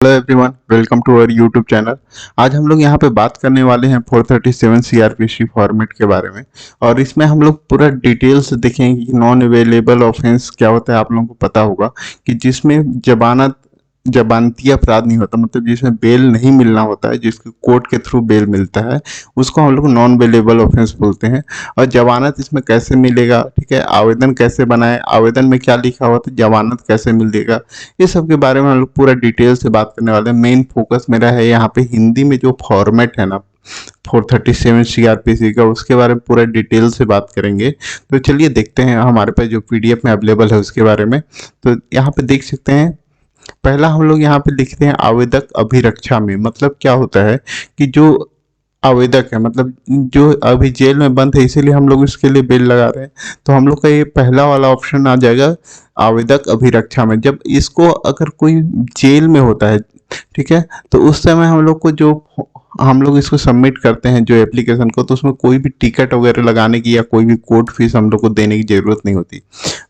Hello everyone, welcome to our YouTube channel. आज हम लोग यहाँ पे बात करने वाले हैं 437 सीआरपीसी फॉर्मेट के बारे में। और इसमें हम लोग पूरा डिटेल से देखेंगे कि नॉन अवेलेबल ऑफेंस क्या होता है। आप लोगों को पता होगा कि जिसमें जमानती अपराध नहीं होता, मतलब जिसमें बेल नहीं मिलना होता है, जिसको कोर्ट के थ्रू बेल मिलता है, उसको हम लोग नॉन अवेलेबल ऑफेंस बोलते हैं। और जमानत इसमें कैसे मिलेगा, ठीक है, आवेदन कैसे बनाए, आवेदन में क्या लिखा हुआ तो जमानत कैसे मिलेगा, ये सब के बारे में हम लोग पूरा डिटेल से बात करने वाले हैं। मेन फोकस मेरा है यहाँ पे हिंदी में जो फॉर्मेट है ना 437 सीआरपीसी का, उसके बारे में पूरा डिटेल से बात करेंगे। तो चलिए देखते हैं हमारे पास जो पीडीएफ में अवेलेबल है उसके बारे में। तो यहाँ पे देख सकते हैं, पहला हम लोग यहाँ पे लिखते हैं आवेदक अभिरक्षा में। मतलब क्या होता है कि जो आवेदक है, मतलब जो अभी जेल में बंद है, इसीलिए हम लोग इसके लिए बेल लगा रहे हैं। तो हम लोग का ये पहला वाला ऑप्शन आ जाएगा आवेदक अभिरक्षा में। जब इसको अगर कोई जेल में होता है, ठीक है, तो उस समय हम लोग इसको सबमिट करते हैं जो एप्लीकेशन को, तो उसमें कोई भी टिकट वगैरह लगाने की या कोई भी कोर्ट फीस हम लोग को देने की जरूरत नहीं होती।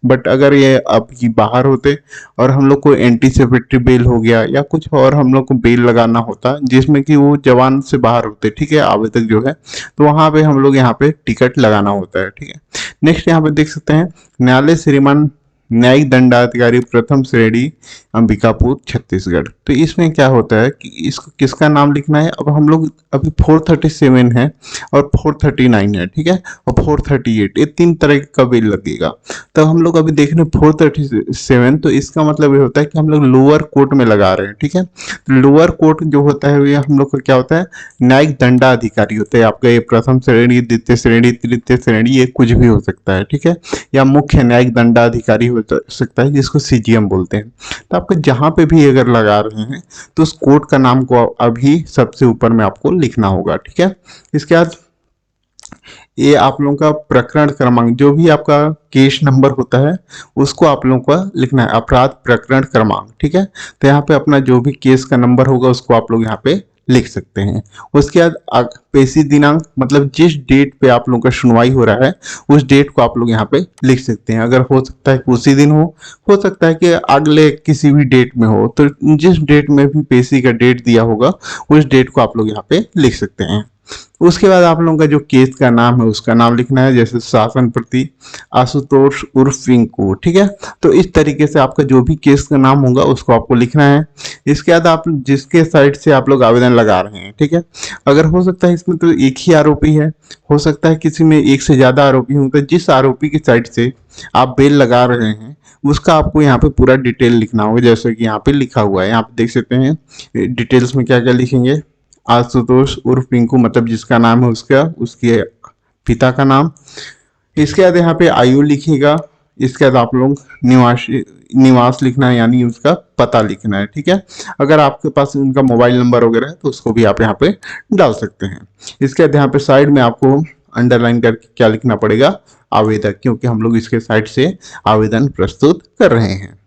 बट अगर ये अब की बाहर होते और हम लोग को एंटीसिपेटरी बेल हो गया या कुछ और हम लोग को बेल लगाना होता जिसमें कि वो जवान से बाहर होते, ठीक है, आवेदक जो है, तो वहां पे हम लोग यहाँ पे टिकट लगाना होता है, ठीक है। नेक्स्ट यहाँ पे देख सकते हैं न्यायालय श्रीमान न्यायिक दंडाधिकारी प्रथम श्रेणी अंबिकापुर छत्तीसगढ़। तो इसमें क्या होता है कि इसको किसका नाम लिखना है। अब हम लोग अभी 437 है और 439 है, ठीक है, और 438, ये तीन तरह का बिल लगेगा। तब हम लोग अभी देख रहे हैं 437, तो इसका मतलब ये होता है कि हम लोग लोअर कोर्ट में लगा रहे हैं, ठीक है। तो लोअर कोर्ट जो होता है ये हम लोग का क्या होता है, न्यायिक दंडाधिकारी होता है। आपका ये प्रथम श्रेणी, द्वितीय श्रेणी, तृतीय श्रेणी, ये कुछ भी हो सकता है, ठीक है, या मुख्य न्यायिक दंडाधिकारी हो सकता है, जिसको सीजीएम बोलते हैं। तो आपको जहां पे भी अगर लगा रहे हैं तो उस कोर्ट का नाम को अभी सबसे ऊपर में आपको लिखना होगा, ठीक है। इसके बाद ये आप लोगों का प्रकरण क्रमांक, जो भी आपका केस नंबर होता है उसको आप लोगों का लिखना है, अपराध प्रकरण क्रमांक, ठीक है। तो यहाँ पे अपना जो भी केस का नंबर होगा उसको आप लोग यहाँ पे लिख सकते हैं। उसके बाद पेशी दिनांक, मतलब जिस डेट पे आप लोगों का सुनवाई हो रहा है उस डेट को आप लोग यहाँ पे लिख सकते हैं। अगर हो सकता है कि उसी दिन हो सकता है कि अगले किसी भी डेट में हो, तो जिस डेट में भी पेशी का डेट दिया होगा उस डेट को आप लोग यहाँ पे लिख सकते हैं। उसके बाद आप लोगों का जो केस का नाम है उसका नाम लिखना है, जैसे शासन प्रति आशुतोष उर्फ पिंकू, ठीक है। तो इस तरीके से आपका जो भी केस का नाम होगा उसको आपको लिखना है। इसके बाद आप जिसके साइड से आप लोग आवेदन लगा रहे हैं, ठीक है, अगर हो सकता है इसमें तो एक ही आरोपी है, हो सकता है किसी में एक से ज्यादा आरोपी हो, तो जिस आरोपी की साइड से आप बेल लगा रहे हैं उसका आपको यहाँ पे पूरा डिटेल लिखना होगा, जैसे कि यहाँ पे लिखा हुआ है। यहाँ पे देख सकते हैं डिटेल्स में क्या क्या लिखेंगे। आशुतोष उर्फ पिंकू, मतलब जिसका नाम है उसका, उसके पिता का नाम। इसके बाद यहाँ पे आयु लिखिएगा। इसके बाद आप लोग निवास लिखना है, यानी उसका पता लिखना है, ठीक है। अगर आपके पास उनका मोबाइल नंबर वगैरह है तो उसको भी आप यहाँ पे डाल सकते हैं। इसके बाद यहाँ पे साइड में आपको अंडरलाइन करके क्या लिखना पड़ेगा, आवेदक, क्योंकि हम लोग इसके साइड से आवेदन प्रस्तुत कर रहे हैं।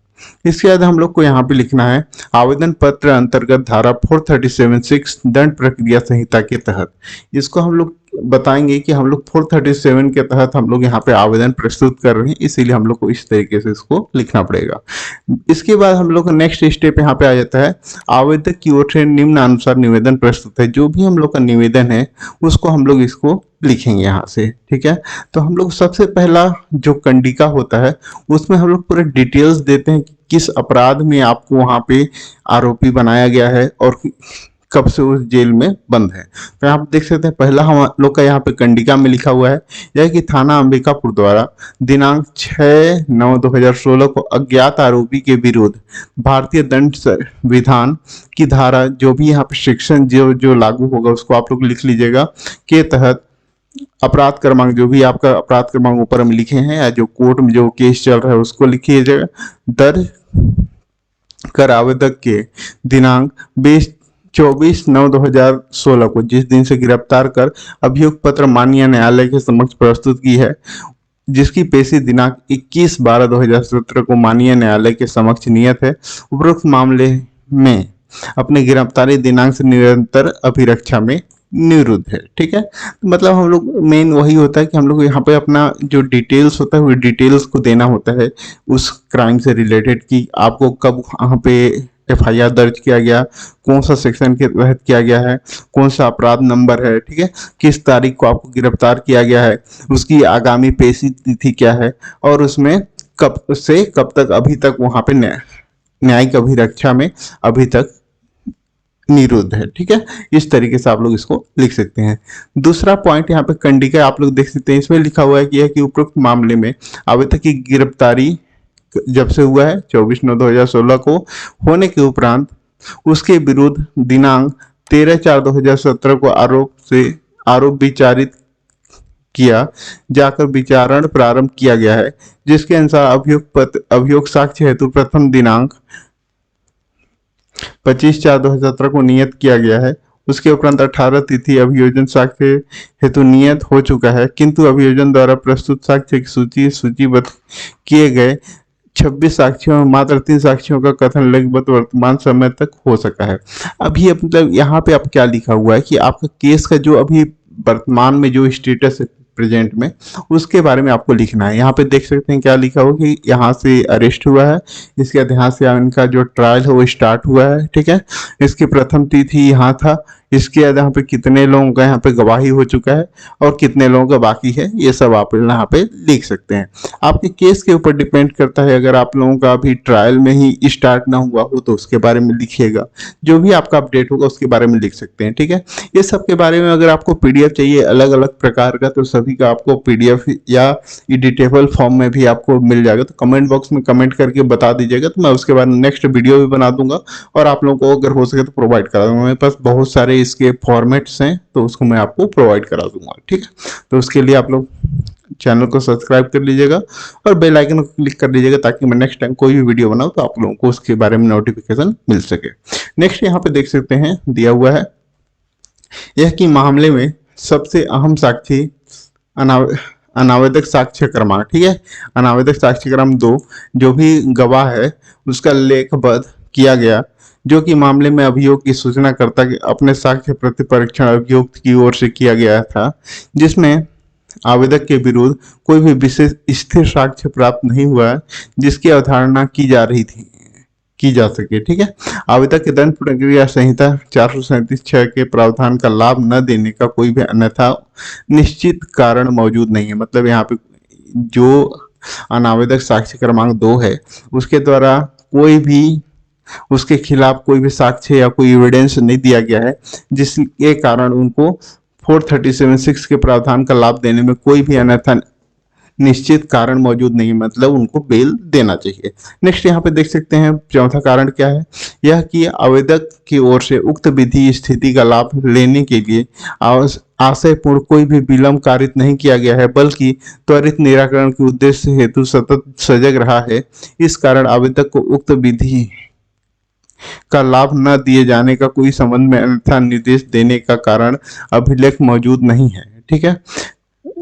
इसके बाद हम लोग को यहाँ पे लिखना है आवेदन पत्र अंतर्गत धारा 437(6) दंड प्रक्रिया संहिता के तहत। इसको हम लोग बताएंगे कि हम लोग 437 के तहत हम लोग यहाँ पे आवेदन प्रस्तुत कर रहे हैं, इसीलिए हम लोग को इस तरीके से इसको लिखना पड़ेगा। इसके बाद हम लोग का नेक्स्ट स्टेप यहाँ पे आ जाता है, आवेदक की ओर से निम्न अनुसार निवेदन प्रस्तुत है। जो भी हम लोग का निवेदन है उसको हम लोग इसको लिखेंगे यहाँ से, ठीक है। तो हम लोग सबसे पहला जो कंडिका होता है उसमें हम लोग पूरे डिटेल्स देते हैं कि किस अपराध में आपको वहां पे आरोपी बनाया गया है और कब से उस जेल में बंद है। तो आप देख सकते हैं पहला हम लोग का यहाँ पे कंडिका में लिखा हुआ है, यह कि थाना अंबिकापुर द्वारा दिनांक 6/9/2016 को अज्ञात आरोपी के विरुद्ध भारतीय दंड संविधान की धारा, जो भी यहाँ पे सेक्शन जो जो लागू होगा उसको आप लोग लिख लीजिएगा, के तहत अपराध क्रमांक, जो भी आपका अपराध क्रमांक ऊपर में लिखे हैं या जो कोर्ट में जो केस चल रहा है उसको लिखिएगा, दर्ज कर आवेदक के दिनांक 24/9/2016 को जिस दिन से गिरफ्तार कर अभियोग पत्र माननीय न्यायालय के समक्ष प्रस्तुत की है, जिसकी पेशी दिनांक 21/12/2017 को माननीय न्यायालय के समक्ष नियत है, उपरोक्त मामले में अपने गिरफ्तारी दिनांक से निरंतर अभिरक्षा में निरुद्ध है, ठीक है। तो मतलब हम लोग मेन वही होता है कि हम लोग यहाँ पे अपना जो डिटेल्स होता है वो डिटेल्स को देना होता है उस क्राइम से रिलेटेड, कि आपको कब वहाँ पे FIR दर्ज किया गया, कौन सा सेक्शन के तहत किया गया है, कौन सा अपराध नंबर है, ठीक है, किस तारीख को आपको गिरफ्तार किया गया है, उसकी आगामी पेशी तिथि क्या है, और उसमें कब से कब तक अभी तक वहां पे न्यायिक अभिरक्षा में अभी तक निरुद्ध है। ठीक है, इस तरीके से आप लोग इसको लिख सकते हैं। दूसरा पॉइंट यहाँ पे कंडिका आप लोग देख सकते हैं, इसमें लिखा हुआ है कि यह कि उपरोक्त मामले में आवेदक की गिरफ्तारी जब से हुआ है 24/9/2016 को होने के उपरांत उसके विरुद्ध दिनांक 13/4/2017 को आरोप विचारित किया जाकर विचारण प्रारंभ किया गया है, जिसके अनुसार अभियोग साक्ष्य हेतु प्रथम दिनांक 25/4/2017 को नियत किया गया है। उसके उपरांत 18 तिथि अभियोजन साक्ष्य हेतु नियत हो चुका है, किंतु अभियोजन द्वारा प्रस्तुत साक्ष्य की सूचीबद्ध किए गए 26 साक्ष्यों में मात्र 3 साक्ष्यों का कथन लगभग वर्तमान समय तक हो सका है। अभी मतलब यहाँ पे अब क्या लिखा हुआ है कि आपका केस का जो अभी वर्तमान में जो स्टेटस है प्रेजेंट में, उसके बारे में आपको लिखना है। यहाँ पे देख सकते हैं क्या लिखा हुआ कि यहाँ से अरेस्ट हुआ है, इसके बाद यहाँ से इनका जो ट्रायल है वो स्टार्ट हुआ है। ठीक है, इसकी प्रथम तिथि यहाँ था, इसके बाद यहाँ पे कितने लोगों का यहाँ पे गवाही हो चुका है और कितने लोगों का बाकी है, ये सब आप यहाँ पे लिख सकते हैं। आपके केस के ऊपर डिपेंड करता है, अगर आप लोगों का अभी ट्रायल में ही स्टार्ट ना हुआ हो तो उसके बारे में लिखिएगा, जो भी आपका अपडेट होगा उसके बारे में लिख सकते हैं। ठीक है, ये सब के बारे में अगर आपको PDF चाहिए अलग अलग प्रकार का, तो सभी का आपको PDF या एडिटेबल फॉर्म में भी आपको मिल जाएगा। तो कमेंट बॉक्स में कमेंट करके बता दीजिएगा, तो मैं उसके बाद नेक्स्ट वीडियो भी बना दूंगा और आप लोगों को अगर हो सके तो प्रोवाइड करा दूंगा। मेरे पास बहुत सारे इसके फॉर्मेट्स हैं, तो उसको मैं आपको प्रोवाइड करा दूंगा। ठीक है, तो उसके लिए आप लोग चैनल को सब्सक्राइब कर लीजिएगा और बेल आइकन को क्लिक कर लीजिएगा, ताकि मैं नेक्स्ट टाइम कोई भी वीडियो बनाऊं तो आप लोगों को उसके बारे में नोटिफिकेशन मिल सके। नेक्स्ट यहाँ पे देख सकते हैं दिया हुआ है यह कि मामले में सबसे अहम साक्षी अनावेदक साक्ष्य क्रमांक, ठीक है, अनावेदक साक्ष्य क्रम 2 जो भी गवाह है उसका लेखबद्ध किया गया, जो कि मामले में अभियोग की सूचना करता कि अपने साक्ष्य प्रतिपरीक्षण अभियुक्त की ओर से किया गया था, जिसमें आवेदक के विरुद्ध कोई भी विशेष स्थिर साक्ष्य प्राप्त नहीं हुआ जिसकी अवधारणा की जा सके। ठीक है, आवेदक के दंड प्रक्रिया संहिता 437(6) के प्रावधान का लाभ न देने का कोई भी अन्यथा निश्चित कारण मौजूद नहीं है। मतलब यहाँ पे जो अनावेदक साक्ष्य क्रमांक 2 है उसके द्वारा कोई भी उसके खिलाफ कोई भी साक्ष्य या कोई एविडेंस नहीं दिया गया है, जिसके कारण उनको 437(6) के प्रावधान का लाभ देने में कोई भी अन्यथा निश्चित कारण मौजूद नहीं, मतलब उनको बेल देना चाहिए। नेक्स्ट यहाँ पे देख सकते हैं चौथा कारण क्या है, यह कि आवेदक की ओर से उक्त विधि स्थिति का लाभ लेने के लिए आशयपूर्ण कोई भी विलंब कारित नहीं किया गया है, बल्कि त्वरित निराकरण के उद्देश्य हेतु सतत सजग रहा है। इस कारण आवेदक को उक्त विधि का लाभ न दिए जाने का कोई संबंध में अन्यथा निर्देश देने का कारण अभिलेख मौजूद नहीं है। ठीक है,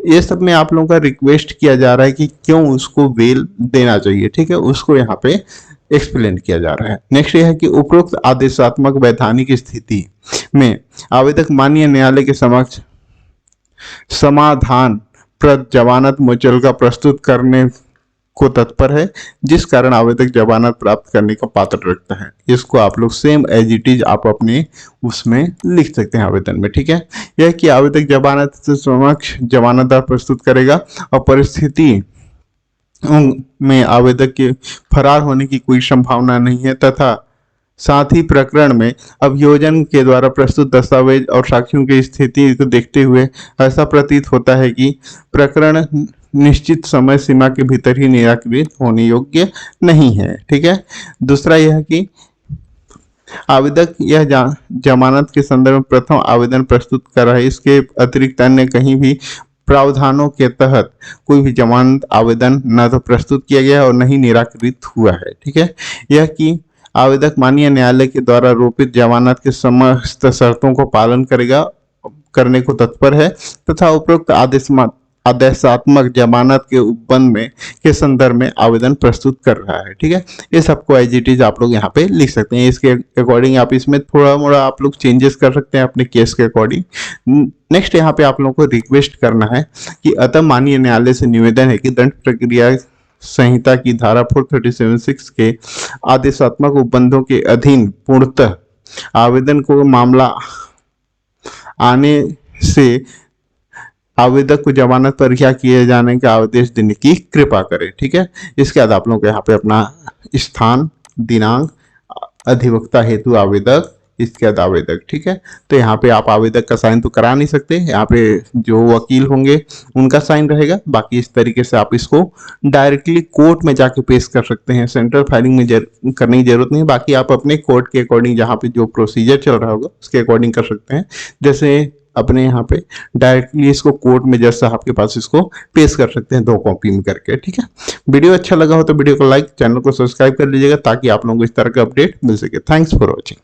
ये सब में आप लोगों का रिक्वेस्ट किया जा रहा है कि क्यों उसको बेल देना चाहिए। ठीक है, उसको यहाँ पे एक्सप्लेन किया जा रहा है। नेक्स्ट ये है कि उपरोक्त आदेशात्मक वैधानिक स्थिति में आवेदक माननीय न्यायालय के समक्ष समाधान प्रद जमानत मुचलका प्रस्तुत करने को तत्पर है, जिस कारण आवेदक जमानत प्राप्त करने का पात्र रखता है। इसको आप लोग सेम एज इट इज आप अपने उसमें लिख सकते हैं आवेदन में। ठीक है, यह कि आवेदक जमानत से समक्ष जमानतदार प्रस्तुत करेगा और परिस्थिति में आवेदक के फरार होने की कोई संभावना नहीं है, तथा साथ ही प्रकरण में अभियोजन के द्वारा प्रस्तुत दस्तावेज और साक्ष्यों की स्थिति को देखते हुए ऐसा प्रतीत होता है कि प्रकरण निश्चित समय सीमा के भीतर ही निराकृत होने योग्य नहीं है। ठीक है, दूसरा यह कि आवेदक यह जमानत के संदर्भ में प्रथम आवेदन प्रस्तुत कर रहा है, इसके अतिरिक्त अन्य कहीं भी प्रावधानों के तहत कोई भी जमानत आवेदन न तो प्रस्तुत किया गया और न ही निराकृत हुआ है। ठीक है, यह कि आवेदक माननीय न्यायालय के द्वारा रोपित जमानत के समस्त शर्तों को पालन करने को तत्पर है, तथा उपरोक्त आदेशात्मक जमानत के उपबंध में के संदर्भ में आवेदन प्रस्तुत कर रहा है। ठीक है, ये सबको एज इट इज आप लोग यहाँ पे लिख सकते हैं। इसके अकॉर्डिंग आप इसमें थोड़ा मोड़ा आप लोग चेंजेस कर सकते हैं अपने केस के अकॉर्डिंग। नेक्स्ट यहाँ पे आप लोगों को रिक्वेस्ट करना है कि अतः माननीय न्यायालय से निवेदन है कि दंड प्रक्रिया संहिता की धारा 437(6) के आदेशात्मक उपबंधों के अधीन पूर्णतः आवेदन को मामला आने से आवेदक को जमानत पर रिहा किए जाने का आदेश देने की कृपा करें। ठीक है, इसके बाद आप लोगों को यहाँ पे अपना स्थान, दिनांक, अधिवक्ता हेतु आवेदक, इसके बाद आवेदक। ठीक है, तो यहाँ पे आप आवेदक का साइन तो करा नहीं सकते, यहाँ पे जो वकील होंगे उनका साइन रहेगा। बाकी इस तरीके से आप इसको डायरेक्टली कोर्ट में जाके पेश कर सकते हैं, सेंट्रल फाइलिंग में करने की जरूरत नहीं है। बाकी आप अपने कोर्ट के अकॉर्डिंग जहाँ पे जो प्रोसीजर चल रहा होगा उसके अकॉर्डिंग कर सकते हैं। जैसे अपने यहाँ पे डायरेक्टली इसको कोर्ट में जज साहब के पास इसको पेश कर सकते हैं 2 कॉपी में करके। ठीक है, वीडियो अच्छा लगा हो तो वीडियो को लाइक, चैनल को सब्सक्राइब कर लीजिएगा ताकि आप लोगों को इस तरह का अपडेट मिल सके। Thanks for watching.